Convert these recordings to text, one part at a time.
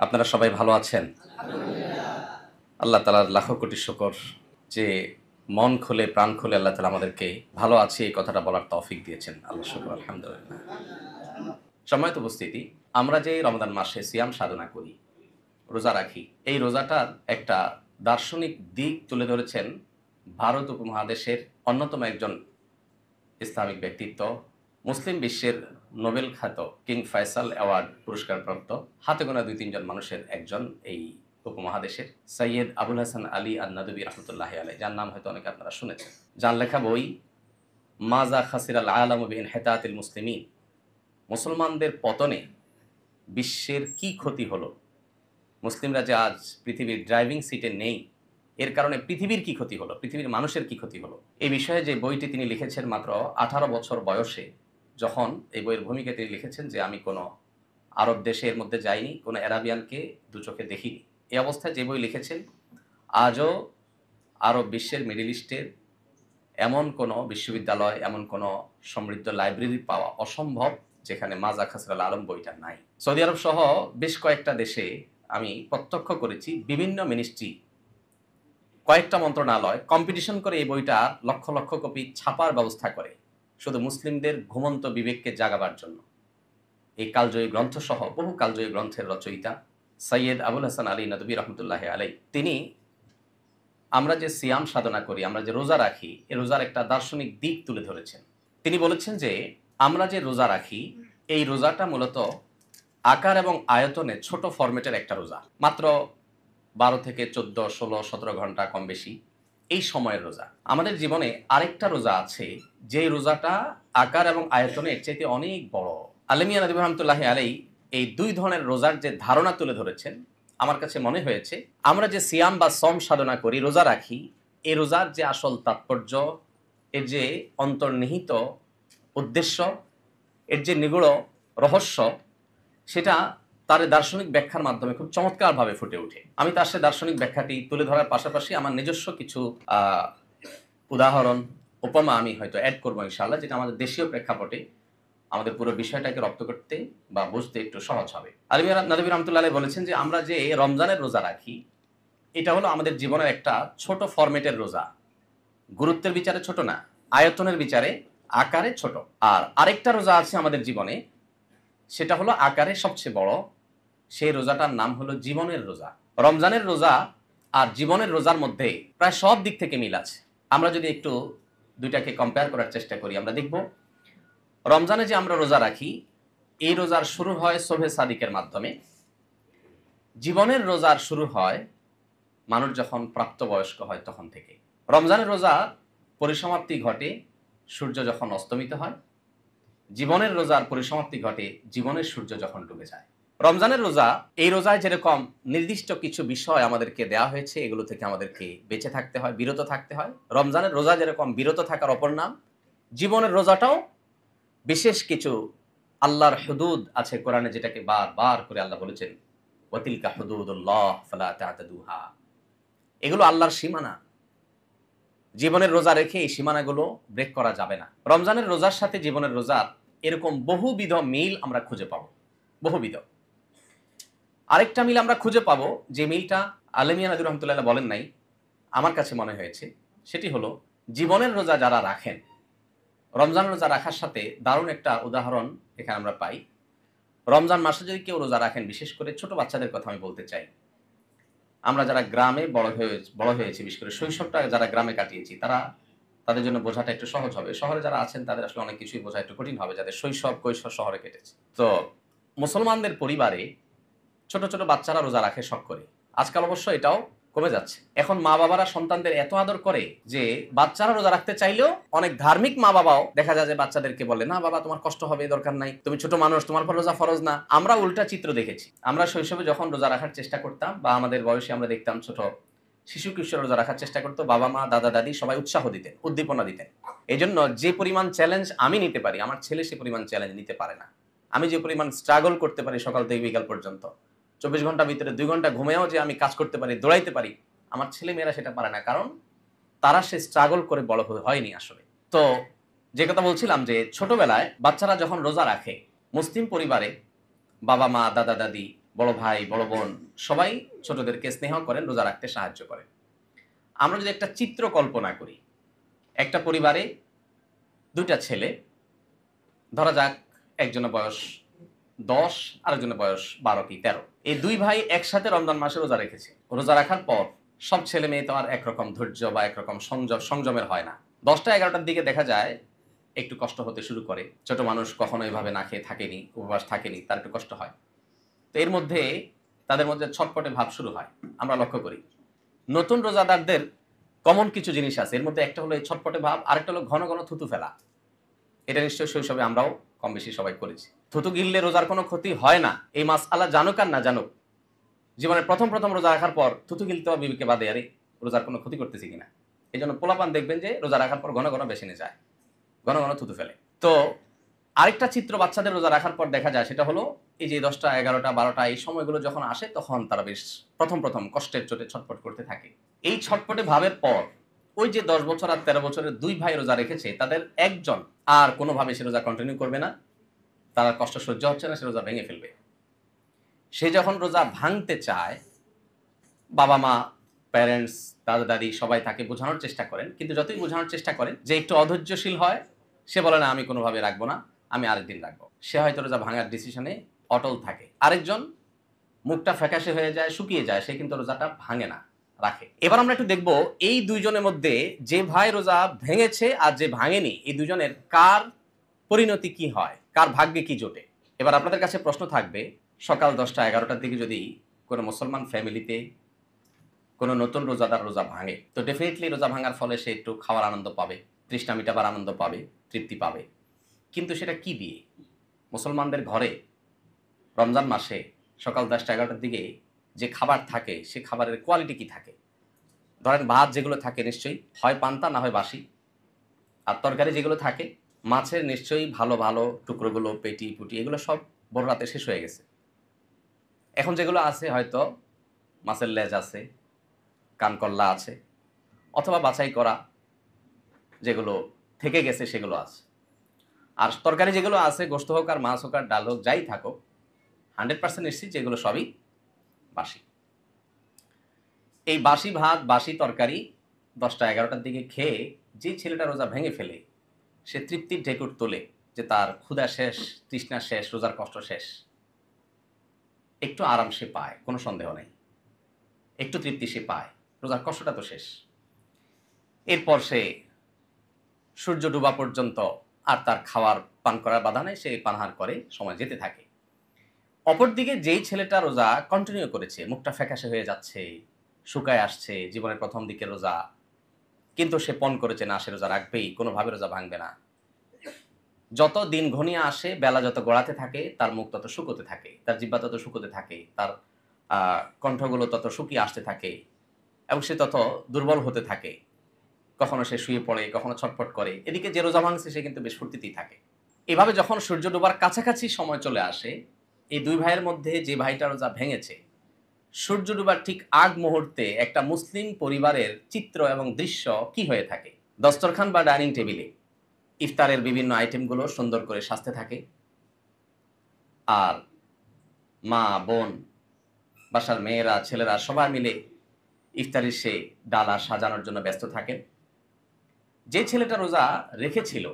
আপনারা সবাই ভালো আছেন? আল্লাহ তাআলার লাখো কোটি শুকর যে মন খুলে প্রাণ খুলে আল্লাহ তাআলা আমাদেরকে ভালো আছি এই কথাটা বলার তৌফিক দিয়েছেন। আল্লাহ শুকর আলহামদুলিল্লাহ। সম্মানিত উপস্থিতি, আমরা যে রমজান মাসে সিয়াম সাধনা করি, রোজা রাখি, এই রোজাটার একটা দার্শনিক দিক তুলে ধরেছেন ভারত উপমহাদেশের অন্যতম একজন ইসলামিক ব্যক্তিত্ব, মুসলিম বিশ্বের নোবেল খ্যাত কিং ফয়সাল অ্যাওয়ার্ড পুরস্কারপ্রাপ্ত হাতে গোনা ২-৩ জন মানুষের একজন এই উপমহাদেশের সৈয়দ আবুল হাসান আলী আন-নাদবী রহমতুল্লাহি আলাইহি, যার নাম হয়তো অনেকে আপনারা শুনেছেন। যার লেখা বই মাজা খাসিরাল আলামু বিইনহিতাতিল মুসলিমিন, মুসলমানদের পতনে বিশ্বের কি ক্ষতি হলো, মুসলিমরা যে আজ পৃথিবীর ড্রাইভিং সিটে নেই এর কারণে পৃথিবীর কি ক্ষতি হলো, পৃথিবীর মানুষের কি ক্ষতি হলো, এই বিষয়ে যে বইটি তিনি লিখেছেন মাত্র 18 বছর বয়সে, যখন এই বইয়ের ভূমিকায় তিনি লিখেছেন যে আমি কোনো আরব দেশের মধ্যে যাইনি, কোনো অ্যারাবিয়ানকে দু চোখে দেখিনি। এই অবস্থায় যে বই লিখেছেন, আজও আরব বিশ্বের মিডল ইস্টের এমন কোনো বিশ্ববিদ্যালয়, এমন কোনো সমৃদ্ধ লাইব্রেরি পাওয়া অসম্ভব যেখানে মাজা খাসরাল আলম বইটা নাই। সৌদি আরব সহ বেশ কয়েকটা দেশে আমি প্রত্যক্ষ করেছি, বিভিন্ন মিনিস্ট্রি, কয়েকটা মন্ত্রণালয় কম্পিটিশন করে এই বইটা লক্ষ লক্ষ কপি ছাপার ব্যবস্থা করে, শুধু মুসলিমদের ঘুমন্ত বিবেককে জাগাবার জন্য। এই কালজয়ী গ্রন্থ সহ বহু কালজয়ী গ্রন্থের রচয়িতা সৈয়দ আবুল হাসান আলী নদভী রহমতুল্লাহ আলাই, তিনি আমরা যে সিয়াম সাধনা করি, আমরা যে রোজা রাখি, এই রোজার একটা দার্শনিক দিক তুলে ধরেছেন। তিনি বলেছেন যে আমরা যে রোজা রাখি, এই রোজাটা মূলত আকার এবং আয়তনে ছোট ফরম্যাটের একটা রোজা, মাত্র 12 থেকে 14, 16, 17 ঘন্টা কম বেশি এই সময়ের রোজা। আমাদের জীবনে আরেকটা রোজা আছে, যে রোজাটা আকার এবং আয়তনে এর চাইতে অনেক বড়। আলেমিয়া নদী রহমতুল্লাহি আলাইহি এই দুই ধরনের রোজার যে ধারণা তুলে ধরেছেন, আমার কাছে মনে হয়েছে আমরা যে সিয়াম বা সম সাধনা করি, রোজা রাখি, এই রোজার যে আসল তাৎপর্য, এর যে অন্তর্নিহিত উদ্দেশ্য, এর যে নিগূঢ় রহস্য, সেটা তার দার্শনিক ব্যাখ্যার মাধ্যমে খুব চমৎকারভাবে ফুটে ওঠে। আমি তার সে দার্শনিক ব্যাখ্যাটি তুলে ধরার পাশাপাশি আমার নিজস্ব কিছু উদাহরণ, উপমা আমি হয়তো অ্যাড করবো ইনশাআল্লাহ, যেটা আমাদের দেশীয় প্রেক্ষাপটে আমাদের পুরো বিষয়টাকে রপ্ত করতে বা বুঝতে একটু সহজ হবে। আলিমিয়া নদভী রহমতুল্লাহ আলাইহি বলেছেন যে আমরা যে রমজানের রোজা রাখি, এটা হলো আমাদের জীবনের একটা ছোট ফরম্যাটের রোজা। গুরুত্বের বিচারে ছোট না, আয়তনের বিচারে আকারে ছোট। আর আরেকটা রোজা আছে আমাদের জীবনে, সেটা হলো আকারে সবচেয়ে বড়। সেই রোজাটার নাম হলো জীবনের রোজা। রমজানের রোজা আর জীবনের রোজার মধ্যে প্রায় সব দিক থেকে মিল আছে। আমরা যদি একটু দুইটাকে কম্পেয়ার করার চেষ্টা করি, আমরা দেখব রমজানে যে আমরা রোজা রাখি, এই রোজার শুরু হয় শোভে সাদিকের মাধ্যমে। জীবনের রোজার শুরু হয় মানুষ যখন প্রাপ্তবয়স্ক হয় তখন থেকে। রমজানের রোজা পরিসমাপ্তি ঘটে সূর্য যখন অস্তমিত হয়, জীবনের রোজার পরিসমাপ্তি ঘটে জীবনের সূর্য যখন ডুবে যায়। রমজানের রোজা, এই রোজায় যেরকম নির্দিষ্ট কিছু বিষয় আমাদেরকে দেওয়া হয়েছে, এগুলো থেকে আমাদেরকে বেঁচে থাকতে হয়, বিরত থাকতে হয়। রমজানের রোজা যেরকম বিরত থাকার অপর নাম, জীবনের রোজাটাও বিশেষ কিছু আল্লাহর হুদুদ আছে কোরআনে, যেটাকে বারবার করে আল্লাহ বলেছেন ওয়াতিলকা হুদুদুল্লাহ ফালা তা'তাদুহা। এগুলো আল্লাহর সীমানা। জীবনের রোজা রেখে এই সীমানাগুলো ব্রেক করা যাবে না। রমজানের রোজার সাথে জীবনের রোজার এরকম বহুবিধ মিল আমরা খুঁজে পাবো, বহুবিধ। আরেকটা মিল আমরা খুঁজে পাবো, যে মিলটা আলেমিয়া নদী রহমতুল্লাহ বলেন নাই, আমার কাছে মনে হয়েছে, সেটি হলো জীবনের রোজা যারা রাখেন, রমজান রোজা রাখার সাথে দারুণ একটা উদাহরণ এখানে আমরা পাই। রমজান মাসে যদি কেউ রোজা রাখেন, বিশেষ করে ছোট বাচ্চাদের কথা আমি বলতে চাই। আমরা যারা গ্রামে বড় হয়েছি, বিশেষ করে শৈশবটা যারা গ্রামে কাটিয়েছি, তাদের জন্য বোঝাটা একটু সহজ হবে। শহরে যারা আছেন তাদের আসলে অনেক কিছুই বোঝা একটু কঠিন হবে, যাদের শৈশব কৈশোর শহরে কেটেছে। তো মুসলমানদের পরিবারে ছোট ছোট বাচ্চারা রোজা রাখে শখ করে। আজকাল অবশ্য এটাও কমে যাচ্ছে। এখন মা বাবারা সন্তানদের এত আদর করে যে বাচ্চারা রোজা রাখতে চাইলেও অনেক ধার্মিক মা বাবাও দেখা যায় যে বাচ্চাদেরকে বলে, না বাবা তোমার কষ্ট হবে, দরকার নাই, তুমি ছোট মানুষ, তোমার পর রোজা ফরজ না। আমরা উল্টা চিত্র দেখেছি। আমরা শৈশবে যখন রোজা রাখার চেষ্টা করতাম, বা আমাদের বয়সে আমরা দেখতাম ছোট শিশু কিশোর রোজা রাখার চেষ্টা করতো, বাবা মা দাদা দাদি সবাই উৎসাহ দিতেন, উদ্দীপনা দিতেন। এই জন্য যে পরিমাণ চ্যালেঞ্জ আমি নিতে পারি, আমার ছেলে সে পরিমাণ চ্যালেঞ্জ নিতে পারে না। আমি যে পরিমাণ স্ট্রাগল করতে পারি সকাল থেকে বিকাল পর্যন্ত, 24 ঘন্টার ভিতরে 2 ঘন্টা ঘুমেও যে আমি কাজ করতে পারি, দৌড়াইতে পারি, আমার ছেলে মেয়েরা সেটা পারে না, কারণ তারা সে স্ট্রাগল করে বড় হয়নি আসলে। তো যে কথা বলছিলাম, যে ছোটবেলায় বাচ্চারা যখন রোজা রাখে, মুসলিম পরিবারে বাবা মা দাদা দাদি বড় ভাই বড় বোন সবাই ছোটদেরকে স্নেহ করেন, রোজা রাখতে সাহায্য করেন। আমরা যদি একটা চিত্র কল্পনা করি, একটা পরিবারে দুইটা ছেলে, ধরা যাক একজনের বয়স 10, আরেকজনের বয়স 12 কি 13। এই দুই ভাই একসাথে রমজান মাসে রোজা রেখেছে। রোজা রাখার পর সব ছেলে মেয়ে তো আর একরকম ধৈর্য বা একরকম সংযমের হয় না। 10টা 11টার দিকে দেখা যায় একটু কষ্ট হতে শুরু করে। ছোট মানুষ কখনো এভাবে না খেয়ে থাকেনি, উপবাস থাকেনি, তার একটু কষ্ট হয়। তো এর মধ্যে তাদের মধ্যে ছটপটে ভাব শুরু হয়। আমরা লক্ষ্য করি নতুন রোজাদারদের কমন কিছু জিনিস আছে। এর মধ্যে একটা হলো এই ছটপটে ভাব, আরেকটা হলো ঘন ঘন থুতু ফেলা। এটা নিশ্চয়ই শৈশবে আমরাও কম বেশি সবাই করেছি। থুতু গিললে রোজার কোনো ক্ষতি হয় না, এই মাসআলা জানুক আর না জানুক, জীবনের প্রথম প্রথম রোজা রাখার পর থুতু গিলতে হবে বিবেকে বাদে, আরে রোজার কোনো ক্ষতি করতেছি কিনা। এই জন্য পোলাপান দেখবেন যে রোজা রাখার পর ঘন ঘন বেসিনে যায়, ঘন ঘন থুতু ফেলে। তো আরেকটা চিত্র বাচ্চাদের রোজা রাখার পর দেখা যায়, সেটা হলো এই যে 10টা 11টা 12টা এই সময়গুলো যখন আসে, তখন তারা বেশ প্রথম প্রথম কষ্টের চোটে ছটফট করতে থাকে। এই ছটফটে ভাবের পর ওই যে 10 বছর আর 13 বছরের দুই ভাই রোজা রেখেছে, তাদের একজন আর কোনোভাবে সে রোজা কন্টিনিউ করবে না, তার কষ্ট সহ্য হচ্ছে না, সে রোজা ভেঙে ফেলবে। সে যখন রোজা ভাঙতে চায়, বাবা মা, প্যারেন্টস, দাদা দাদি সবাই তাকে বোঝানোর চেষ্টা করেন, কিন্তু যতই বোঝানোর চেষ্টা করেন যে একটু অধৈর্যশীল হয়, সে বলে না আমি কোনোভাবে রাখবো না, আমি আরেকদিন রাখবো। সে হয়তো রোজা ভাঙার ডিসিশনে অটল থাকে। আরেকজন মুখটা ফ্যাকাশে হয়ে যায়, শুকিয়ে যায়, সে কিন্তু রোজাটা ভাঙে না, রাখে। এবার আমরা একটু দেখব এই দুইজনের মধ্যে যে ভাই রোজা ভেঙেছে আর যে ভাঙেনি, এই দুজনের কার পরিণতি কি হয়, কার ভাগ্যে কি জোটে। এবার আপনাদের কাছে প্রশ্ন থাকবে, সকাল 10টা 11টার দিকে যদি কোনো মুসলমান ফ্যামিলিতে কোনো নতুন রোজাদার রোজা ভাঙে, তো ডেফিনেটলি রোজা ভাঙার ফলে সে একটু খাওয়ার আনন্দ পাবে, তৃষ্ণা মিটাবার আনন্দ পাবে, তৃপ্তি পাবে। কিন্তু সেটা কি দিয়ে? মুসলমানদের ঘরে রমজান মাসে সকাল 10টা 11টার দিকে যে খাবার থাকে, সে খাবারের কোয়ালিটি কি থাকে? ধরেন ভাত যেগুলো থাকে নিশ্চয়ই হয় পান্তা না হয় বাসি, আর তরকারি যেগুলো থাকে মাছের নিশ্চয়ই ভালো ভালো টুকরোগুলো, পেটি পুটি এগুলো সব বড় রাতে শেষ হয়ে গেছে। এখন যেগুলো আছে হয়তো মাছের লেজ আছে, কানকল্লা আছে, অথবা বাছাই করা যেগুলো থেকে গেছে সেগুলো আছে। আর তরকারি যেগুলো আছে, গোশত হোক আর মাছ হোক আর ডাল হোক যাই থাকুক, 100% নিশ্চিত যেগুলো সবই বাসি। এই বাসি ভাত বাসি তরকারি 10টা 11টার দিকে খেয়ে যে ছেলেটা রোজা ভেঙে ফেলে, সে তৃপ্তির ঢেকুর তোলে যে তার ক্ষুধা শেষ, তৃষ্ণা শেষ, রোজার কষ্ট শেষ। একটু আরাম সে পায়, কোনো সন্দেহ নেই, একটু তৃপ্তি সে পায়, রোজার কষ্টটা তো শেষ। এরপর সে সূর্য ডুবা পর্যন্ত আর তার খাওয়ার পান করার বাধা নেই, সে পানাহার করে, সময় যেতে থাকে। অপরদিকে যেই ছেলেটা রোজা কন্টিনিউ করেছে, মুখটা ফ্যাকাশে হয়ে যাচ্ছে, শুকায় আসছে, জীবনের প্রথম দিকে রোজা, কিন্তু সে পণ করেছে না, সে রোজা রাখবেই, কোনোভাবে রোজা ভাঙবে না। যত দিন ঘনিয়ে আসে, বেলা যত গড়াতে থাকে, তার মুখ তত শুকোতে থাকে, তার জিহ্বা তত শুকোতে থাকে, তার কণ্ঠগুলো তত শুকিয়ে আসতে থাকে, এবং সে তত দুর্বল হতে থাকে। কখনো সে শুয়ে পড়ে, কখনো ছটফট করে। এদিকে যে রোজা ভাঙছে সে কিন্তু বেশ ফুর্তিতেই থাকে। এভাবে যখন সূর্য ডোবার কাছাকাছি সময় চলে আসে, এই দুই ভাইয়ের মধ্যে যে ভাইটা রোজা ভেঙেছে, সূর্য ডোবার ঠিক আগ মুহূর্তে একটা মুসলিম পরিবারের চিত্র এবং দৃশ্য কি হয়ে থাকে? দস্তরখান বা ডাইনিং টেবিলে ইফতারের বিভিন্ন আইটেমগুলো সুন্দর করে সাজতে থাকে, আর মা, বোন, বাসার মেয়েরা, ছেলেরা সবাই মিলে ইফতারির সে ডালা সাজানোর জন্য ব্যস্ত থাকেন। যে ছেলেটা রোজা রেখেছিল,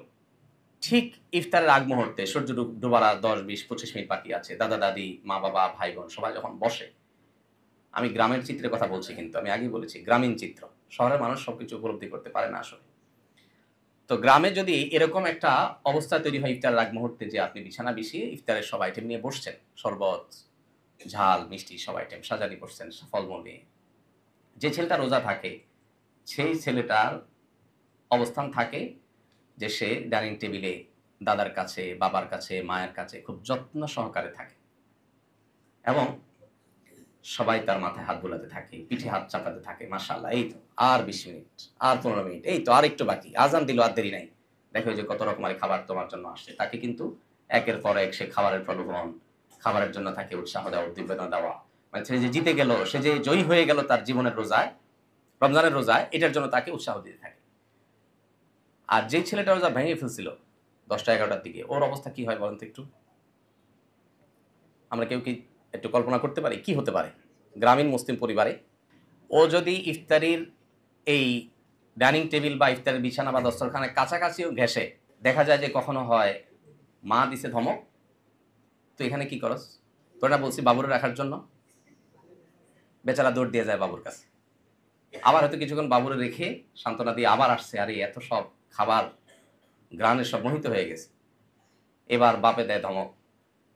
ঠিক ইফতারের আগ মুহূর্তে সূর্য ডোবার 10, 20, 25 মিনিট বাকি আছে, দাদা দাদি, মা বাবা, ভাই বোন সবাই যখন বসে, আমি গ্রামের চিত্রের কথা বলছি, কিন্তু আমি আগেই বলেছি গ্রামীণ চিত্র, শহরের মানুষ সবকিছু উপলব্ধি করতে পারে না আসলে। তো গ্রামে যদি এরকম একটা অবস্থা তৈরি হয় ইফতারের আগ মুহূর্তে, যে আপনি বিছানা বিছিয়ে ইফতারের সব আইটেম নিয়ে বসছেন, শরবত, ঝাল, মিষ্টি সব আইটেম সাজানি বসছেন, ফলমূল নিয়ে, যে ছেলেটা রোজা থাকে, সেই ছেলেটার অবস্থান থাকে যে সে ডাইনিং টেবিলে দাদার কাছে, বাবার কাছে, মায়ের কাছে খুব যত্ন সহকারে থাকে, এবং সবাই তার মাথায় হাত বোলাতে থাকে, পিঠে হাত চাপাতে থাকে, মাশাআল্লাহ, এই তো আর 20 মিনিট, আর 15 মিনিট, এই তো আর একটু বাকি, আজান দিল, আর দেরি নাই, দেখো যে কত রকমের খাবার তোমার জন্য আসছে। তাকে কিন্তু একের পর এক সে খাবারের প্রলোভন, খাবারের জন্য তাকে উৎসাহ দেওয়া, উদ্দীপনা দেওয়া, মানে সে যে জিতে গেল, সে যে জয়ী হয়ে গেল তার জীবনের রোজায়, রমজানের রোজায়, এটার জন্য তাকে উৎসাহ দিতে থাকে। আর যে ছেলেটা রোজা ভেঙে ফেলছিল 10টা 11টার দিকে, ওর অবস্থা কি হয় বলেন তো একটু? আমরা কেউ কি একটু কল্পনা করতে পারি কি হতে পারে গ্রামীণ মুসলিম পরিবারে ও যদি ইফতারির এই ডাইনিং টেবিল বা ইফতারের বিছানা বা দস্তরখানার কাছাকাছিও ঘেঁষে দেখা যায় যে কখনো হয় মা দিছে ধমক, তো এখানে কি করস, তোরা বলছি বাবুরে রাখার জন্য, বেচারা দৌড় দিয়ে যায় বাবুর কাছে, আবার হয়তো কিছুক্ষণ বাবুরে রেখে সান্ত্বনা দিয়ে আবার আসছে, আরে এত সব খাবার গ্রানের সব মোহিত হয়ে গেছে, এবার বাপে দেয় ধমক,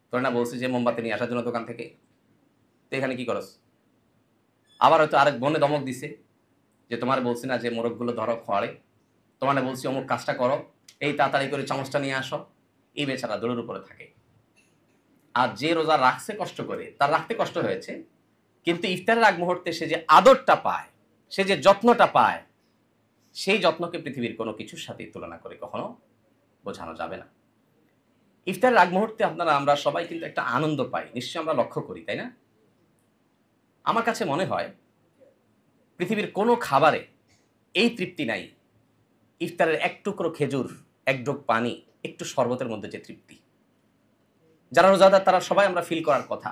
তোরা বলছি যে মোমবাতি নিয়ে আসার জন্য দোকান থেকে, তো এখানে কি করস, আবার হয়তো আরেক বোনে ধমক দিছে যে তোমার বলছি না যে মোরগগুলো ধরো খোয়াড়ে, তোমার বলছি অমুক কাজটা করো, এই তাড়াতাড়ি করে চামচটা নিয়ে আসো, এই বেচারা দৌড়ের উপরে থাকে। আর যে রোজা রাখছে কষ্ট করে, তার রাখতে কষ্ট হয়েছে, কিন্তু ইফতারের আগ মুহূর্তে সে যে আদরটা পায়, সে যে যত্নটা পায়, সেই যত্নকে পৃথিবীর কোনো কিছুর সাথে তুলনা করে কখনো বোঝানো যাবে না। ইফতারের আগ মুহূর্তে আমরা সবাই কিন্তু একটা আনন্দ পাই, নিশ্চয়ই আমরা লক্ষ্য করি, তাই না? আমার কাছে মনে হয় পৃথিবীর কোনো খাবারে এই তৃপ্তি নাই ইফতারের এক টুকরো খেজুর, এক ডোক পানি, একটু শরবতের মধ্যে যে তৃপ্তি, যারা রোজাদার তারা সবাই আমরা ফিল করার কথা।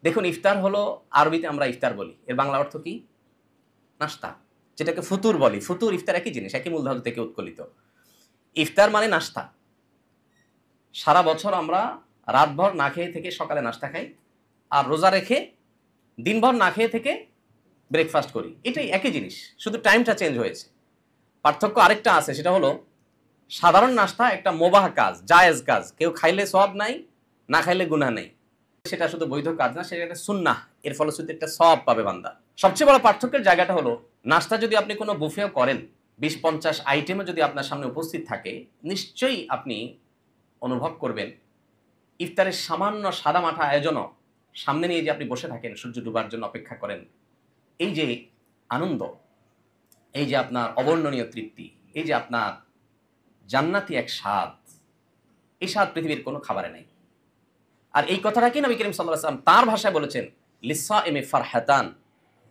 দেখুন, ইফতার হলো, আরবিতে আমরা ইফতার বলি, এর বাংলা অর্থ কি? নাস্তা, যেটাকে ফুতুর বলি। ফুতুর ইফতার একই জিনিস, একই মূলধাতু থেকে উৎকলিত। ইফতার মানে নাস্তা। সারা বছর আমরা রাতভর না খেয়ে থেকে সকালে নাস্তা খাই, আর রোজা রেখে দিনভর না খেয়ে থেকে ব্রেকফাস্ট করি, এটাই একই জিনিস, শুধু টাইমটা চেঞ্জ হয়েছে। পার্থক্য আরেকটা আছে, সেটা হলো সাধারণ নাস্তা একটা মোবাহ কাজ, জায়েজ কাজ, কেউ খাইলে সওয়াব নাই, না খাইলে গুনাহ নেই, সেটা শুধু বৈধ কাজ না, সেটা একটা সুন্নাহ, এর ফলশ্রুতিতে একটা সওয়াব পাবে বান্দা। সবচেয়ে বড় পার্থক্যের জায়গাটা হলো নাস্তা যদি আপনি কোনো বুফেও করেন, 20-50 আইটেমে যদি আপনার সামনে উপস্থিত থাকে, নিশ্চয়ই আপনি অনুভব করবেন ইফতারের সামান্য সাদামাটা আয়োজনও সামনে নিয়ে যে আপনি বসে থাকেন, সূর্য ডুবার জন্য অপেক্ষা করেন, এই যে আনন্দ, এই যে আপনার অবর্ণনীয় তৃপ্তি, এই যে আপনার জান্নাতি এক স্বাদ, এই স্বাদ পৃথিবীর কোনো খাবারে নেই। আর এই কথাটা কি নবী করিম সাল্লাল্লাহু আলাইহি ওয়াসাল্লাম তার ভাষায় বলেছেন, লিসাইমি ফারহাতান,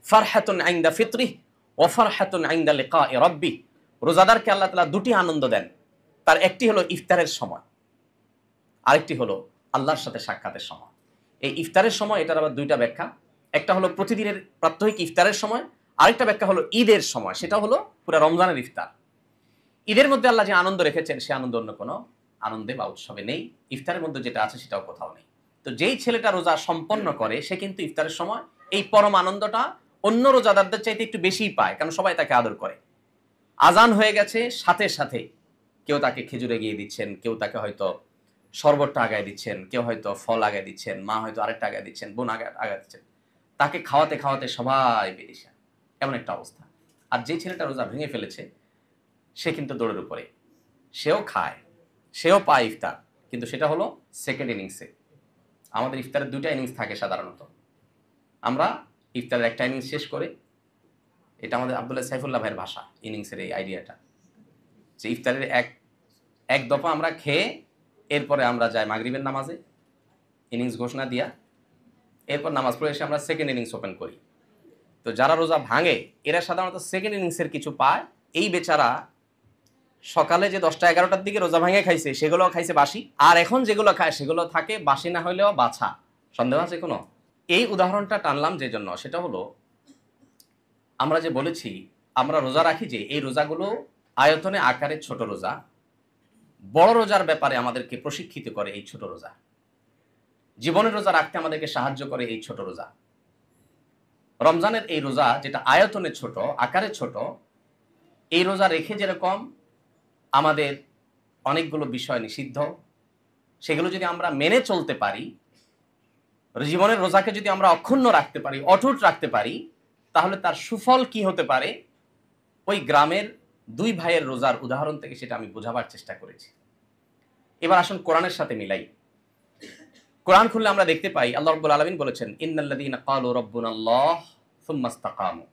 ফারহাতুন ইনদা ফিতরিহি ওয়া ফারহাতুন ইনদা লিকাই রাব্বি। রোজাদারকে আল্লাহ তাআলা দুটি আনন্দ দেন, তার একটি হলো ইফতারের সময়, আরেকটি হলো আল্লাহর সাথে সাক্ষাতের সময়। এই ইফতারের সময়, এটার আবার দুইটা ব্যাখ্যা, একটা হলো প্রতিদিনের প্রাত্যহিক ইফতারের সময়, আরেকটা ব্যাখ্যা হলো ঈদের সময়, সেটা হলো পুরো রমজানের ইফতার। ঈদের মধ্যে আল্লাহ যে আনন্দ রেখেছেন, সে আনন্দ অন্য কোনো আনন্দে বা উৎসবে নেই, ইফতারের মধ্যে যেটা আছে সেটাও কোথাও নেই। তো যেই ছেলেটা রোজা সম্পন্ন করে, সে কিন্তু ইফতারের সময় এই পরম আনন্দটা অন্য রোজাদারদের চাইতে একটু বেশিই পায়, কারণ সবাই তাকে আদর করে। আজান হয়ে গেছে, সাথে সাথে কেউ তাকে খেজুর এগিয়ে দিচ্ছেন, কেউ তাকে হয়তো শরবতটা আগায় দিচ্ছেন, কেউ হয়তো ফল আগায় দিচ্ছেন, মা হয়তো আরেকটা আগায় দিচ্ছেন, বোন আগায় দিচ্ছেন, তাকে খাওয়াতে খাওয়াতে সবাই বেরিয়েছে, এমন একটা অবস্থা। আর যে ছেলেটা রোজা ভেঙে ফেলেছে, সে কিন্তু দৌড়ের উপরে, সেও খায়, সেও পায় ইফতার, কিন্তু সেটা হলো সেকেন্ড ইনিংসে। আমাদের ইফতারের দুইটা ইনিংস থাকে সাধারণত, আমরা ইফতারের একটা ইনিংস শেষ করে, এটা আমাদের আব্দুল্লাহ সাইফুল্লাহ ভাইয়ের ভাষা, ইনিংসের এই আইডিয়াটা, যে ইফতারের এক দফা আমরা খেয়ে এরপরে আমরা যাই মাগরিবের নামাজে, ইনিংস ঘোষণা দিয়া, এরপর নামাজ পড়ে এসে আমরা সেকেন্ড ইনিংস ওপেন করি। তো যারা রোজা ভাঙে, এরা সাধারণত সেকেন্ড ইনিংসের কিছু পায়। এই বেচারা সকালে যে 10টা-11টার দিকে রোজা ভাঙে খাইছে, সেগুলো খাইছে বাসি, আর এখন যেগুলো খায় সেগুলো থাকে বাসি না হইলেও বাছা। সন্দেহ আছে কোনো? এই উদাহরণটা টানলাম যে জন্য, সেটা হলো আমরা যে বলেছি আমরা রোজা রাখি, যে এই রোজাগুলো আয়তনে আকারে ছোট রোজা, বড় রোজার ব্যাপারে আমাদেরকে প্রশিক্ষিত করে এই ছোট রোজা, জীবনের রোজা রাখতে আমাদেরকে সাহায্য করে এই ছোট রোজা। রমজানের এই রোজা যেটা আয়তনে ছোট, আকারে ছোট, এই রোজা রেখে যেরকম আমাদের অনেকগুলো বিষয় নিষিদ্ধ, সেগুলো যদি আমরা মেনে চলতে পারি, জীবনের রোজাকে যদি আমরা অক্ষুণ্ণ রাখতে পারি, অটুট রাখতে পারি, তাহলে তার সুফল কি হতে পারে, ওই গ্রামের 2 ভাইয়ের রোজার উদাহরণ থেকে সেটা আমি বোঝাবার চেষ্টা করেছি। এবার আসুন কোরআনের সাথে মিলাই। কোরআন খুললে আমরা দেখতে পাই আল্লাহ রাব্বুল আলামিন বলেছেন, ইন্নাল্লাযীনা ক্বালু রাব্বুনাল্লাহ সুম্মা ইসতাকামু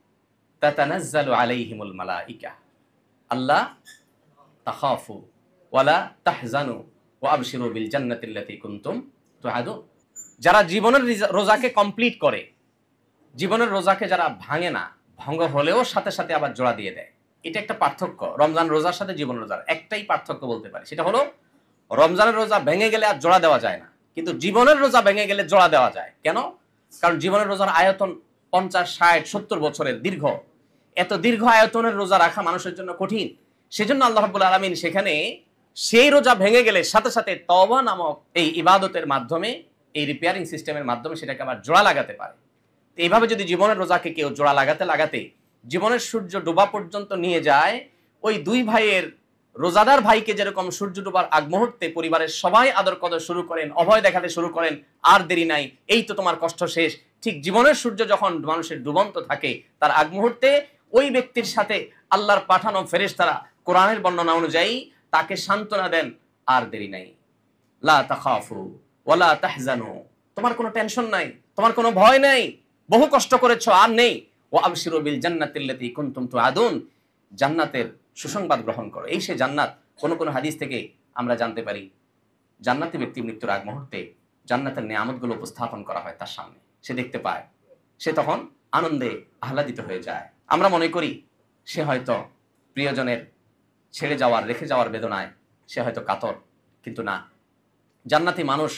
তাতানাজ্জালু আলাইহিমুল মালাইকা আল্লা তাখাফু ওয়ালা তাহজানু ওয়া আবশিরু বিল জান্নাতিল্লাতী কুনতুম তুআদুন। যারা জীবনের রোজাকে কমপ্লিট করে, জীবনের রোজাকে যারা ভাঙে না, ভঙ্গ হলেও সাথে সাথে আবার জোড়া দিয়ে দেয়, এটা একটা পার্থক্য। রমজান রোজার সাথে জীবন রোজার একটাই পার্থক্য বলতে পারি, সেটা হলো রমজানের রোজা ভেঙে গেলে আর জোড়া দেওয়া যায় না, কিন্তু জীবনের রোজা ভেঙে গেলে জোড়া দেওয়া যায়। কেন? কারণ জীবনের রোজার আয়তন 50, 60, 70 বছরের দীর্ঘ। এত দীর্ঘ আয়তনের রোজা রাখা মানুষের জন্য কঠিন। সেজন্য আল্লাহ রাব্বুল আলামিন সেখানে সেই রোজা ভেঙে গেলে সাথে সাথে তওবা নামক এই ইবাদতের মাধ্যমে, এই রিপেয়ারিং সিস্টেমের মাধ্যমে সেটাকে আবার জোড়া লাগাতে পারে। এইভাবে যদি জীবনের রোজাকে কেউ জোড়া লাগাতে লাগাতে জীবনের সূর্য ডোবা পর্যন্ত নিয়ে যায়, ওই দুই ভাইয়ের, রোজাদার ভাইকে যেরকম সূর্য ডোবার আগ মুহূর্তে পরিবারের সবাই আদর কদর শুরু করেন, অভয় দেখাতে শুরু করেন, আর দেরি নাই, এই তো তোমার কষ্ট শেষ, ঠিক জীবনের সূর্য যখন মানুষের ডুবন্ত থাকে তার আগ মুহূর্তে ওই ব্যক্তির সাথে আল্লাহর পাঠানো ফেরেশতারা কোরআনের বর্ণনা অনুযায়ী তাকে সান্ত্বনা দেন, আর দেরি নাই, লা তাখাফু ওয়ালা তাহজানু, তোমার কোনো টেনশন নাই, তোমার কোনো ভয় নাই, বহু কষ্ট করেছো আর নেই, ওয়া আবশিরু বিল জান্নাতিল্লাতী কুনতুম তুআদুন, জান্নাতের সুসংবাদ গ্রহণ করো। এই সে জান্নাত। কোন হাদিস থেকে আমরা জানতে পারি জান্নাতি ব্যক্তি মৃত্যুর আগ মুহূর্তে জান্নাতের নিয়ামতগুলো উপস্থাপন করা হয় তার সামনে, সে দেখতে পায়, সে তখন আনন্দে আহ্লাদিত হয়ে যায়। আমরা মনে করি সে হয়তো প্রিয়জনের ছেড়ে যাওয়ার, রেখে যাওয়ার বেদনায় সে হয়তো কাতর, কিন্তু না, জান্নাতি মানুষ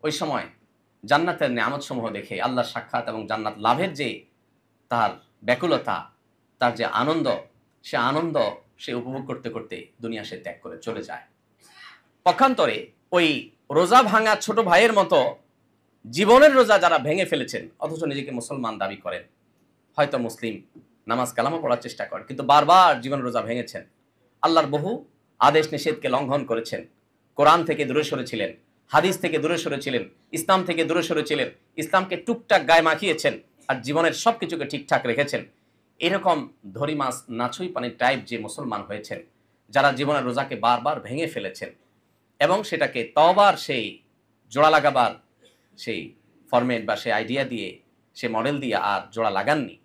ওই সময় জান্নাতের নিয়ামত সমূহ দেখে আল্লাহর সাক্ষাৎ এবং জান্নাত লাভের যে তার ব্যাকুলতা, তার যে আনন্দ, সে আনন্দ সে উপভোগ করতে করতে দুনিয়া সে ত্যাগ করে চলে যায়। পক্ষান্তরে ওই রোজা ভাঙা ছোট ভাইয়ের মতো জীবনের রোজা যারা ভেঙে ফেলেছেন, অথচ নিজেকে মুসলমান দাবি করেন, হয়তো মুসলিম, নামাজ কালামও পড়ার চেষ্টা করেন, কিন্তু বারবার জীবন রোজা ভেঙেছেন, আল্লাহর বহু আদেশ নিষেধকে লঙ্ঘন করেছেন, কোরআন থেকে দূরে সরেছিলেন, হাদিস থেকে দূরে সরেছিলেন, ইসলাম থেকে দূরে সরেছিলেন, ইসলামকে টুকটাক গায়ে মাখিয়েছেন, আর জীবনের সবকিছুকে ঠিকঠাক রেখেছেন, এরকম ধরি মাছ নাছুই পানির টাইপ যে মুসলমান হয়েছেন, যারা জীবনের রোজাকে বারবার ভেঙে ফেলেছেন এবং সেটাকে তওবার সেই জোড়া লাগাবার সেই ফরম্যাট বা সেই আইডিয়া দিয়ে, সে মডেল দিয়ে আর জোড়া লাগাননি,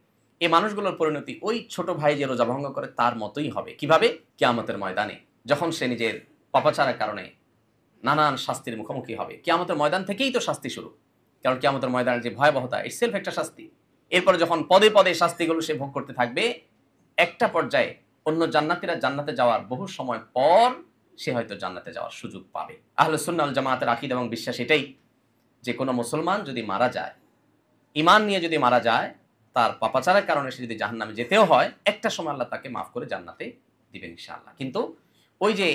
এই মানুষগুলোর পরিণতি ওই ছোট ভাই যে রোজা ভঙ্গ করে তার মতোই হবে। কিভাবে? কিয়ামতের ময়দানে, যখন সে নিজের পাপাচারের কারণে নানান শাস্তির মুখোমুখি হবে। কিয়ামতের ময়দান থেকেই তো শাস্তি শুরু, কারণ কিয়ামতের ময়দানের যে ভয়াবহতা, ইটসেলফ একটা শাস্তি। এরপর যখন পদে পদে শাস্তিগুলো সে ভোগ করতে থাকবে, একটা পর্যায়ে অন্য জান্নাতীরা জান্নাতে যাওয়ার বহু সময় পর সে হয়তো জান্নাতে যাওয়ার সুযোগ পাবে। আহলে সুন্নাহ ওয়াল জামাতের আকীদা এবং বিশ্বাস এটাই যে কোনো মুসলমান যদি মারা যায়, ঈমান নিয়ে যদি মারা যায়, তার পাপাচারের কারণে সে যদি জাহান্নামে যেতেও হয়, একটা সময় আল্লাহ তাকে মাফ করে জান্নাতে দিবেন ইনশাআল্লাহ। কিন্তু ওই যে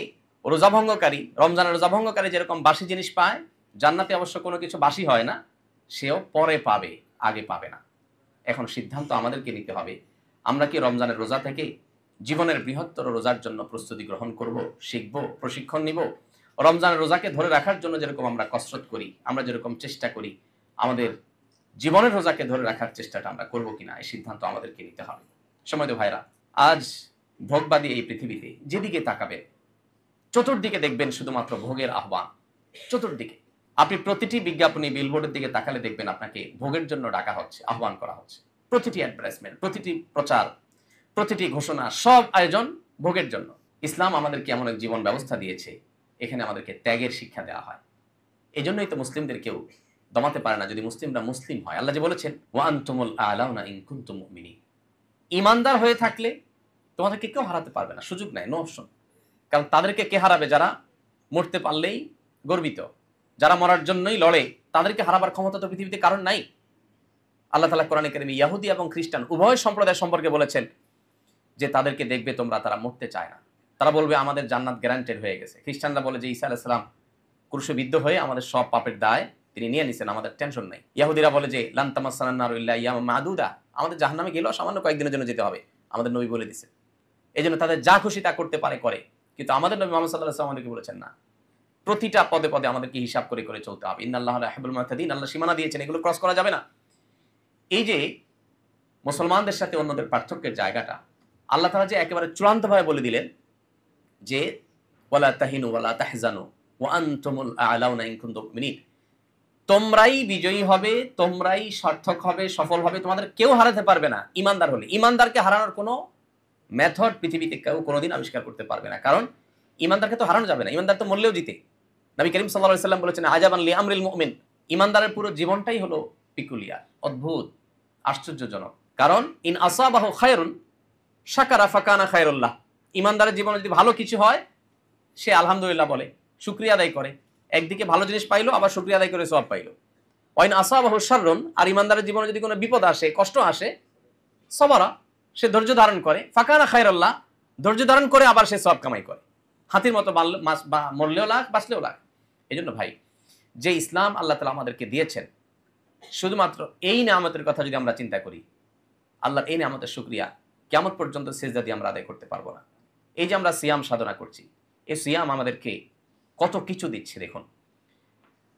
রোজা ভঙ্গকারী, রমজানের রোজা ভঙ্গকারী যেরকম বাসি জিনিস পায়, জান্নাতে অবশ্য কোনো কিছু বাসি হয় না, সেও পরে পাবে, আগে পাবে না। এখন সিদ্ধান্ত আমাদেরকে নিতে হবে, আমরা কি রমজানের রোজা থেকে জীবনের বৃহত্তর রোজার জন্য প্রস্তুতি গ্রহণ করব, শিখব, প্রশিক্ষণ নিব? রমজানের রোজাকে ধরে রাখার জন্য যেরকম আমরা কসরত করি, আমরা যেরকম চেষ্টা করি, আমাদের জীবনের রোজাকে ধরে রাখার চেষ্টাটা আমরা করবো কিনা, এই সিদ্ধান্ত আমাদেরকে নিতে হবে। সময়ত ভাইরা, আজ ভোগবাদী এই পৃথিবীতে যেদিকে তাকাবেন, চতুর্দিকে দেখবেন শুধুমাত্র ভোগের আহ্বান। চতুর্দিকে আপনি প্রতিটি বিজ্ঞাপনী, বিলবোর্ডের দিকে তাকালে দেখবেন আপনাকে ভোগের জন্য ডাকা হচ্ছে, আহ্বান করা হচ্ছে। প্রতিটি অ্যাডভার্টাইজমেন্ট, প্রতিটি প্রচার, প্রতিটি ঘোষণা, সব আয়োজন ভোগের জন্য। ইসলাম আমাদেরকে এমন এক জীবন ব্যবস্থা দিয়েছে, এখানে আমাদেরকে ত্যাগের শিক্ষা দেওয়া হয়। এই জন্যই তো মুসলিমদের কেউ দমাতে পারে না যদি মুসলিমরা মুসলিম হয়। আল্লাহ যে বলেছেন, ওয়া আনতুমুল আ'লাউনা ইন কুনতুম মুমিনিন, ঈমানদার হয়ে থাকলে তোমাদেরকে কেউ হারাতে পারবে না, সুযোগ নাই, নো অপশন। কারণ তাদেরকে কে হারাবে? যারা মরতে পারলেই গর্বিত, যারা মরার জন্যই লড়ে, তাদেরকে হারাবার ক্ষমতা তো পৃথিবীতে কারণ নাই। আল্লাহ তাআলা কোরআনে কারিমে ইহুদি এবং খ্রিস্টান উভয় সম্প্রদায় সম্পর্কে বলেছেন যে তাদেরকে দেখবে তোমরা, তারা মরতে চায় না, তারা বলবে আমাদের জান্নাত গ্যারান্টেড হয়ে গেছে। খ্রিস্টানরা বলে যে ঈসা আলাইহিস সালাম ক্রুশবিদ্ধ হয়ে আমাদের সব পাপের দায় তিনি নিয়ে নিছেন, আমাদের টেনশন নাই। ইহুদিরা বলে যে লান তামাসসানান নারু ইল্লা আইয়ামান মাদুদা, আমাদের জাহান্নামে গেলেও সামান্য কয়েকদিনের জন্য যেতে হবে, আমাদের নবী বলে দিয়েছে। এই জন্য তাদের যা খুশি তা করতে পারে করে, কিন্তু আমাদের নবী মুহাম্মদ সাল্লাল্লাহু আলাইহি ওয়াসাল্লাম আমাদেরকে বলেছেন না, প্রতিটা পদে পদে আমাদেরকে হিসাব করে করে চলতে হবে। ইন্নাল্লাহা লা ইউহিব্বুল মুতাদিন, আল্লাহ সীমানা দিয়েছেন, এগুলো ক্রস করা যাবে না। এই যে মুসলমানদের সাথে অন্যদের পার্থক্যের জায়গাটা আল্লাহ তাআলা যে একেবারে চূড়ান্তভাবে বলে দিলেন যে ওয়ালা তাহিনু ওয়ালা তাহজানু ওয়া আনতুমুল আ'লাউনা ইন কুনতুম মুমিনিন, তোমরাই বিজয়ী হবে, তোমরাই সার্থক হবে, সফল হবে, তোমাদের কেউ হারাতে পারবে না ঈমানদার হলে। ঈমানদারকে হারানোর কোনো মেথড পৃথিবীতে কেউ কোনোদিন আবিষ্কার করতে পারবে না, কারণ ঈমানদারকে তো হারানো যাবে না, ঈমানদার তো মরলেও জিতে। নবী করিম সাল্লাল্লাহু আলাইহি ওয়াসাল্লাম বলেছেন, আজাবান লি আমরিল মুমিন, ঈমানদারের পুরো জীবনটাই হলো পিকুলিয়ার, অদ্ভুত, আশ্চর্যজনক। কারণ ইন আসাবাহু খায়রুন শাকারা ফাকানা খায়রুল্লাহ, ঈমানদারের জীবনে যদি ভালো কিছু হয় সে আলহামদুলিল্লাহ বলে, শুকরিয়া আদায় করে, একদিকে ভালো জিনিস পাইলো, আবার শুকরিয়া আদায় করে সওয়াব পাইলো। ওয়াইন আসাবাহু শাররুন, আর ইমানদারের জীবনে যদি কোনো বিপদ আসে, কষ্ট আসে, সবারা, সে ধৈর্য ধারণ করে, ফাকানা খায়রাল্লাহ, ধৈর্য ধারণ করে আবার সে সওয়াব কামাই করে। হাতির মতো মরলেও লাখ, বাঁচলেও লাখ। এই জন্য ভাই, যে ইসলাম আল্লাহ তাআলা আমাদেরকে দিয়েছেন, শুধুমাত্র এই নিয়ামতের কথা যদি আমরা চিন্তা করি, আল্লাহর এই নিয়ামতের শুকরিয়া কিয়ামত পর্যন্ত সিজদা দিয়ে আমরা আদায় করতে পারবো না। এই যে আমরা সিয়াম সাধনা করছি, এই সিয়াম আমাদেরকে কত কিছু দিচ্ছে। দেখুন,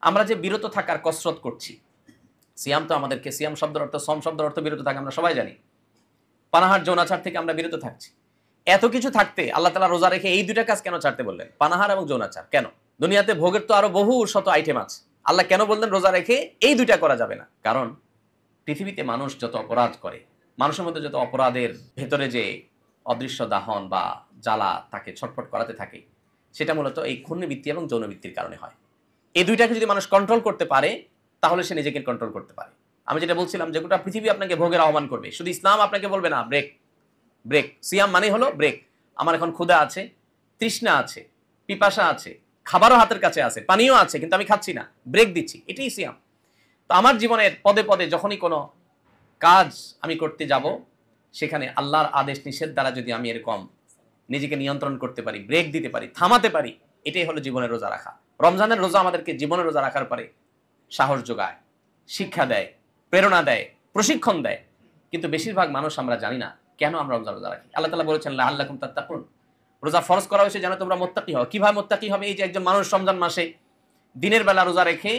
আমরা যে বিরত থাকার কসরত করছি, সিয়াম তো আমাদেরকে, সিয়াম শব্দের অর্থ, সম শব্দের অর্থ বিরত থাকা, আমরা সবাই জানি। পানাহার যৌনাচার থেকে আমরা বিরত থাকছি। এত কিছু থাকতে আল্লাহ তাআলা রোজা রেখে এই দুইটা কাজ কেন ছাড়তে বললেন? পানাহার এবং যৌনাচার কেন? দুনিয়াতে ভোগের তো আরো বহু শত আইটেম আছে, আল্লাহ কেন বললেন রোজা রেখে এই দুইটা করা যাবে না? কারণ পৃথিবীতে মানুষ যত অপরাধ করে, মানুষের মধ্যে যত অপরাধের ভেতরে যে অদৃশ্য দাহন বা জ্বালা তাকে ছটফট করাতে থাকে, সেটা মূলত এই ক্ষুণ্ণবৃত্তি এবং যৌনবৃত্তির কারণে হয়। এই দুইটাকে যদি মানুষ কন্ট্রোল করতে পারে, তাহলে সে নিজেকে কন্ট্রোল করতে পারে। আমি যেটা বলছিলাম, যে গোটা পৃথিবী আপনাকে ভোগের আহ্বান করবে, শুধু ইসলাম আপনাকে বলবে না ব্রেক ব্রেক। সিয়াম মানে হলো ব্রেক। আমার এখন ক্ষুধা আছে, তৃষ্ণা আছে, পিপাসা আছে, খাবারও হাতের কাছে আছে, পানিও আছে, কিন্তু আমি খাচ্ছি না, ব্রেক দিচ্ছি, এটাই সিয়াম। তো আমার জীবনের পদে পদে যখনই কোনো কাজ আমি করতে যাব, সেখানে আল্লাহর আদেশ নিষেধ দ্বারা যদি আমি এরকম নিজেকে নিয়ন্ত্রণ করতে পারি, ব্রেক দিতে পারি, থামাতে পারি, এটাই হলো জীবনের রোজা রাখা। রমজানের রোজা আমাদেরকে জীবনের রোজা রাখার পরে সাহস যোগায়, শিক্ষা দেয়, প্রেরণা দেয়, প্রশিক্ষণ দেয়। কিন্তু বেশিরভাগ মানুষ আমরা জানি না কেন আমরা রমজান রোজা রাখি। আল্লাহ তাআলা বলেছেন লাআল্লাকুম তাত্তাকুন, রোজা ফরজ করা হয়েছে যেন তোমরা মুত্তাকি হও। কিভাবে মুত্তাকি হবে? এই যে একজন মানুষ রমজান মাসে দিনের বেলা রোজা রেখে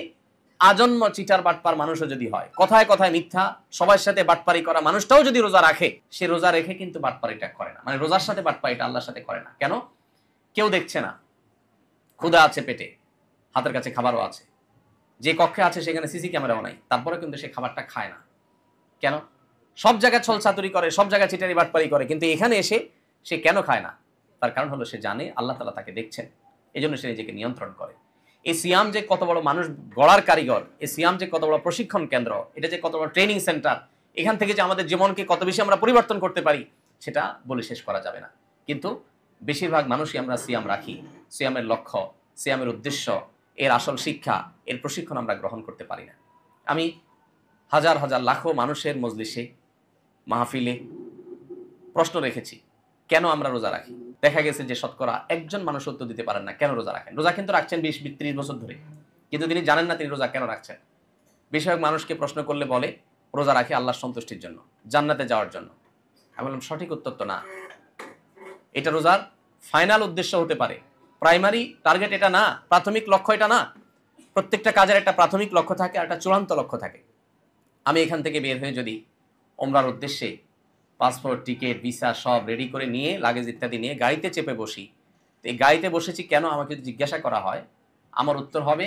আজন্ম চিটার বাটপার মানুষও যদি হয়, কথায় কথায় মিথ্যা, সবার সাথে বাটপারি করা মানুষটাও যদি রোজা রাখে, সে রোজা রেখে কিন্তু বাটপারিটা করে না, মানে রোজার সাথে বাটপারিটা আল্লাহর সাথে করে না। কেন? কেউ দেখছে না, ক্ষুধা আছে পেটে, হাতের কাছে খাবারও আছে, যে কক্ষে আছে সেখানে সিসি ক্যামেরাও নাই, তারপরে কিন্তু সে খাবারটা খায় না। কেন? সব জায়গায় ছলচাতুরি করে, সব জায়গায় চিটারি বাটপারি করে, কিন্তু এখানে এসে সে কেন খায় না? তার কারণ হলো সে জানে আল্লাহ তাআলা তাকে দেখছেন, এই জন্য সে নিজেকে নিয়ন্ত্রণ করে। এই সিয়াম যে কত বড় মানুষ গড়ার কারিগর, এই সিয়াম যে কত বড় প্রশিক্ষণ কেন্দ্র, এটা যে কত বড় ট্রেনিং সেন্টার, এখান থেকে যে আমাদের জীবনকে কত বেশি আমরা পরিবর্তন করতে পারি, সেটা বলে শেষ করা যাবে না। কিন্তু বেশিরভাগ মানুষই আমরা সিয়াম রাখি, সিয়ামের লক্ষ্য, সিয়ামের উদ্দেশ্য, এর আসল শিক্ষা, এর প্রশিক্ষণ আমরা গ্রহণ করতে পারি না। আমি হাজার হাজার লাখো মানুষের মজলিসে, মাহফিলে প্রশ্ন রেখেছি, কেন আমরা রোজা রাখি? দেখা গেছে যে শতকরা একজন মানুষ উত্তর দিতে পারেন না কেন রোজা রাখেন। রোজা কিন্তু রাখছেন 20-30 বছর ধরে, কিন্তু তিনি জানেন না তিনি রোজা কেন রাখছেন। বেশিরভাগ মানুষকে প্রশ্ন করলে বলে রোজা রাখি আল্লাহর সন্তুষ্টির জন্য, জান্নাতে যাওয়ার জন্য। আমি বললাম সঠিক উত্তর তো না। এটা রোজার ফাইনাল উদ্দেশ্য হতে পারে, প্রাইমারি টার্গেট এটা না, প্রাথমিক লক্ষ্য এটা না। প্রত্যেকটা কাজের একটা প্রাথমিক লক্ষ্য থাকে আর একটা চূড়ান্ত লক্ষ্য থাকে। আমি এখান থেকে বের হয়ে যদি ওমরার উদ্দেশ্যে পাসপোর্ট, টিকিট, ভিসা সব রেডি করে নিয়ে, লাগেজ ইত্যাদি নিয়ে গাড়িতে চেপে বসি, তো এই গাড়িতে বসেছি কেন আমাকে যদি জিজ্ঞাসা করা হয়, আমার উত্তর হবে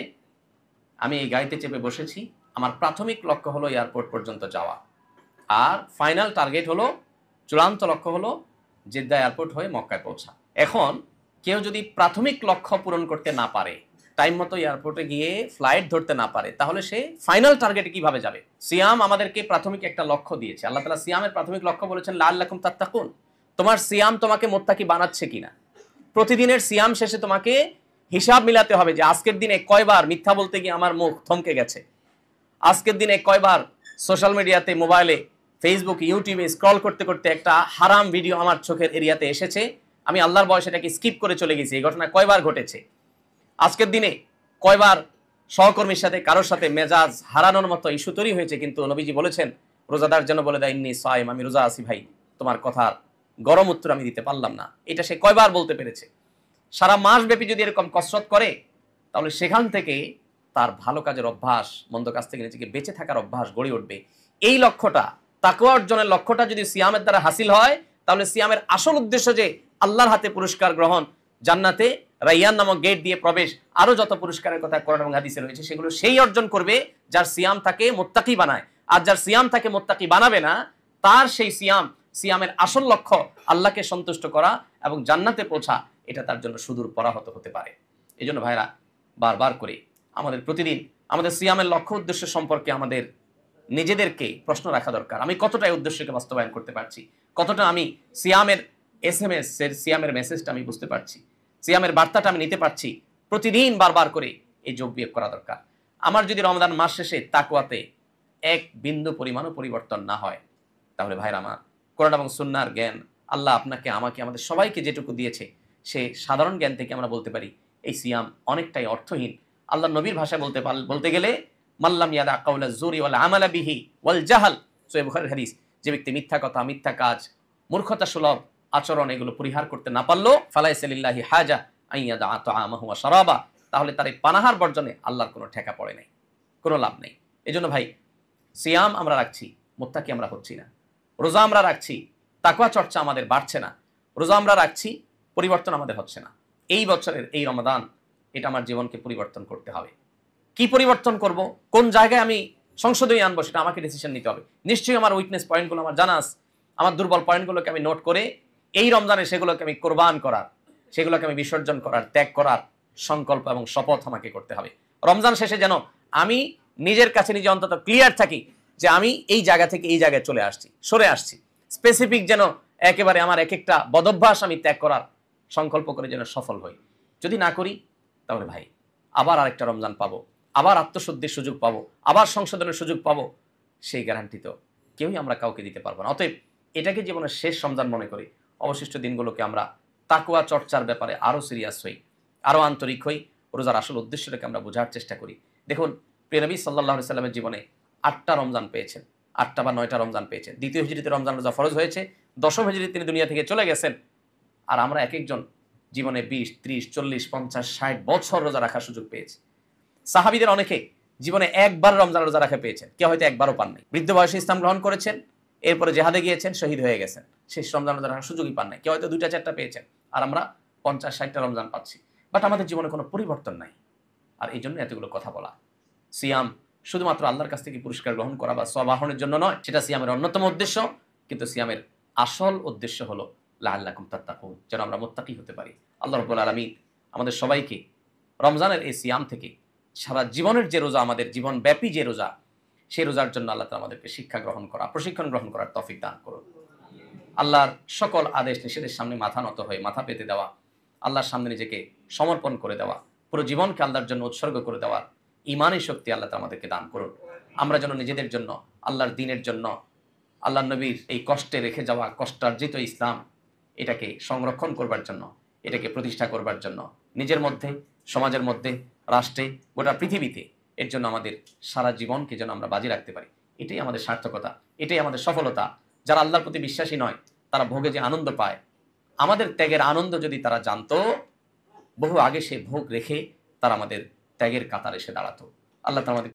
আমি এই গাড়িতে চেপে বসেছি, আমার প্রাথমিক লক্ষ্য হলো এয়ারপোর্ট পর্যন্ত যাওয়া, আর ফাইনাল টার্গেট হলো, চূড়ান্ত লক্ষ্য হলো জেদ্দা এয়ারপোর্ট হয়ে মক্কায় পৌঁছা। এখন কেউ যদি প্রাথমিক লক্ষ্য পূরণ করতে না পারে, টাইম মতো এয়ারপোর্টে গিয়ে ফ্লাইট ধরতে না পারে, তাহলে সে ফাইনাল টার্গেটে কিভাবে যাবে? সিয়াম আমাদেরকে প্রাথমিক একটা লক্ষ্য দিয়েছে। আল্লাহ তাআলা সিয়ামের প্রাথমিক লক্ষ্য বলেছেন লাআল্লাকুম তাত্তাকুন, তোমার সিয়াম তোমাকে মুত্তাকি বানাচ্ছে কিনা। প্রতিদিনের সিয়াম শেষে তোমাকে হিসাব মিলাতে হবে যে আজকের দিনে কয়বার মিথ্যা বলতে গিয়ে আমার মুখ থমকে গেছে, আজকের দিনে কয়বার সোশ্যাল মিডিয়াতে, মোবাইলে, ফেসবুক, ইউটিউবে স্ক্রল করতে করতে একটা হারাম ভিডিও আমার চোখের এরিয়াতে এসেছে, আমি আল্লাহর ভয়ে সেটাকে স্কিপ করে চলে গেছি। এই ঘটনা কয়বার ঘটেছে? আজকের দিনে কয়বার সহকর্মীর সাথে, কারোর সাথে মেজাজ হারানোর মতো ইস্যু তৈরি হয়েছে, কিন্তু নবীজি বলেছেন রোজাদার যেন বলে দেয় ইন্নী সাইম, আমি রোজা আছি ভাই, তোমার কথার গরম উত্তর আমি দিতে পারলাম না। এটা সে কয়বার বলতে পেরেছে? সারা মাস ব্যাপী যদি এরকম কসরত করে, তাহলে সেখান থেকে তার ভালো কাজের অভ্যাস, মন্দ কাজ থেকে নিজেকে বেঁচে থাকার অভ্যাস গড়ে উঠবে। এই লক্ষ্যটা, তাকওয়া অর্জনের লক্ষ্যটা যদি সিয়ামের দ্বারা হাসিল হয়, তাহলে সিয়ামের আসল উদ্দেশ্য যে আল্লাহর হাতে পুরস্কার গ্রহণ, জান্নাতে রাইয়ান নামক গেট দিয়ে প্রবেশ, আরো যত পুরস্কারের কথা কোরআন এবং হাদিসে রয়েছে, সেগুলো সেই অর্জন করবে যার সিয়াম তাকে মুত্তাকি বানায়। আর যার সিয়াম তাকে মুত্তাকি বানাবে না, তার সেই সিয়ামের আসল লক্ষ্য আল্লাহকে সন্তুষ্ট করা এবং জান্নাতে পৌঁছা, এটা তার জন্য সুদূর পরাহত হতে পারে। এই জন্য ভাইরা, বারবার করে আমাদের প্রতিদিন আমাদের সিয়ামের লক্ষ্য উদ্দেশ্য সম্পর্কে আমাদের নিজেদেরকে প্রশ্ন রাখা দরকার। আমি কতটা এই উদ্দেশ্যকে বাস্তবায়ন করতে পারছি, কতটা আমি সিয়ামের সিয়ামের মেসেজটা আমি বুঝতে পারছি, সিয়ামের বার্তাটা আমি নিতে পারছি। প্রতিদিন বারবার করে এই যোগ বিয়োগ করা দরকার। আমার যদি রমজান মাস শেষে তাকওয়াতে এক বিন্দু পরিমাণও পরিবর্তন না হয়, তাহলে ভাইরা আমার, কোরআন এবং সুন্নাহর জ্ঞান আল্লাহ আপনাকে, আমাকে, আমাদের সবাইকে যেটুকু দিয়েছে, সে সাধারণ জ্ঞান থেকে আমরা বলতে পারি এই সিয়াম অনেকটাই অর্থহীন। আল্লাহ নবীর ভাষায় বলতে গেলে মাল্লাম ইয়াদা কাউলা জুরি ওয়াল আমালা বিহি ওয়াল জাহাল, সহিহ বুখারীর হাদিস, যে ব্যক্তি মিথ্যা কথা, মিথ্যা কাজ, মূর্খতা সুলভ আচরণ এগুলো পরিহার করতে না পারলো, ফালাইসা লিল্লাহি হাজা আইয়াদা তাআমাহু ওয়া শারাবা, তাহলে তার এই পানাহার বর্জনে আল্লাহর কোনো ঠেকা পড়ে নাই, কোনো লাভ নেই। এজন্য ভাই, সিয়াম আমরা রাখছি, মুত্তাকি আমরা হচ্ছি না। রোজা আমরা রাখছি, তাকওয়া চর্চা আমাদের বাড়ছে না। রোজা আমরা রাখছি, পরিবর্তন আমাদের হচ্ছে না। এই বছরের এই রমাদান, এটা আমার জীবনকে পরিবর্তন করতে হবে। কি পরিবর্তন করব, কোন জায়গায় আমি সংশোধনী আনবো, সেটা আমাকে ডিসিশন নিতে হবে। নিশ্চয়ই আমার উইকনেস পয়েন্টগুলো আমার জানা আছে, আমার দুর্বল পয়েন্টগুলোকে আমি নোট করে এই রমজানে সেগুলোকে আমি কোরবান করার, সেগুলোকে আমি বিসর্জন করার, ত্যাগ করার সংকল্প এবং শপথ আমাকে করতে হবে। রমজান শেষে যেন আমি নিজের কাছে নিজে অন্তত ক্লিয়ার থাকি যে আমি এই জায়গা থেকে এই জায়গায় চলে আসছি, সরে আসছি। স্পেসিফিক যেন একেবারে আমার এক একটা বদভ্যাস আমি ত্যাগ করার সংকল্প করে যেন সফল হই। যদি না করি, তাহলে ভাই আবার আরেকটা রমজান পাবো, আবার আত্মশুদ্ধির সুযোগ পাবো, আবার সংশোধনের সুযোগ পাবো, সেই গ্যারান্টি তো কেউই আমরা কাউকে দিতে পারবো না। অতএব এটাকে জীবনের শেষ রমজান মনে করি, অবশিষ্ট দিনগুলোকে আমরা তাকওয়া চর্চার ব্যাপারে আরও সিরিয়াস হই, আরও আন্তরিক হই, রোজার আসল উদ্দেশ্যটাকে আমরা বোঝার চেষ্টা করি। দেখুন, প্রিয় নবী সাল্লাল্লাহু আলাইহি সাল্লামের জীবনে 8টা রমজান পেয়েছেন, 8টা বা 9টা রমজান পেয়েছেন। দ্বিতীয় হিজরিতে রমজান রোজা ফরজ হয়েছে, দশম হিজরিতে তিনি দুনিয়া থেকে চলে গেছেন। আর আমরা এক একজন জীবনে 20, 30, 40, 50, 60 বছর রোজা রাখার সুযোগ পেয়েছি। সাহাবীদের অনেকে জীবনে একবার রমজান রোজা রাখা পেয়েছেন, কেউ হয়তো একবারও পান নাই। বৃদ্ধ বয়সে ইসলাম গ্রহণ করেছেন, এরপরে জেহাদে গিয়েছেন, শহীদ হয়ে গেছেন, শেষ রমজান রোজা রাখার সুযোগই পান নাই। কেউ হয়তো 2টা 4টা পেয়েছেন, আর আমরা 50-60টা রমজান পাচ্ছি। বাট আমাদের জীবনে কোনো পরিবর্তন নাই। আর এই জন্য এতগুলো কথা বলা। সিয়াম শুধুমাত্র আল্লাহর কাছ থেকে পুরস্কার গ্রহণ করা বা সওয়াব আহরণের জন্য নয়, সেটা সিয়ামের অন্যতম উদ্দেশ্য। কিন্তু সিয়ামের আসল উদ্দেশ্য হলো লাআল্লাকুম তাত্তাকুন, যেন আমরা মুত্তাকি হতে পারি। আল্লাহ রাব্বুল আলামিন আমাদের সবাইকে রমজানের এই সিয়াম থেকে সারা জীবনের যে রোজা, আমাদের জীবনব্যাপী যে রোজা, সেই রোজার জন্য আল্লাহ তাআলা আমাদেরকে শিক্ষা গ্রহণ করা, প্রশিক্ষণ গ্রহণ করার তৌফিক দান করুন। আল্লাহর সকল আদেশ নিষেধের সামনে মাথা নত হয়ে, মাথা পেতে দেওয়া, আল্লাহর সামনে নিজেকে সমর্পণ করে দেওয়া, পুরো জীবনকে আল্লাহর জন্য উৎসর্গ করে দেওয়ার ঈমানী শক্তি আল্লাহ তাআলা আমাদেরকে দান করুন। আমরা যেন নিজেদের জন্য, আল্লাহর দ্বীনের জন্য, আল্লাহর নবীর এই কষ্টে রেখে যাওয়া কষ্টার্জিত ইসলাম, এটাকে সংরক্ষণ করবার জন্য, এটাকে প্রতিষ্ঠা করবার জন্য, নিজের মধ্যে, সমাজের মধ্যে, রাষ্ট্রে, গোটা পৃথিবীতে এর জন্য আমাদের সারা জীবনকে যেন আমরা বাজি রাখতে পারি। এটাই আমাদের সার্থকতা, এটাই আমাদের সফলতা। যারা আল্লাহর প্রতি বিশ্বাসী নয়, তারা ভোগে যে আনন্দ পায়, আমাদের ত্যাগের আনন্দ যদি তারা জানতো, বহু আগে সে ভোগ রেখে তারা আমাদের ত্যাগের কাতারে এসে দাঁড়াতো। আল্লাহ তাআলা আমাদের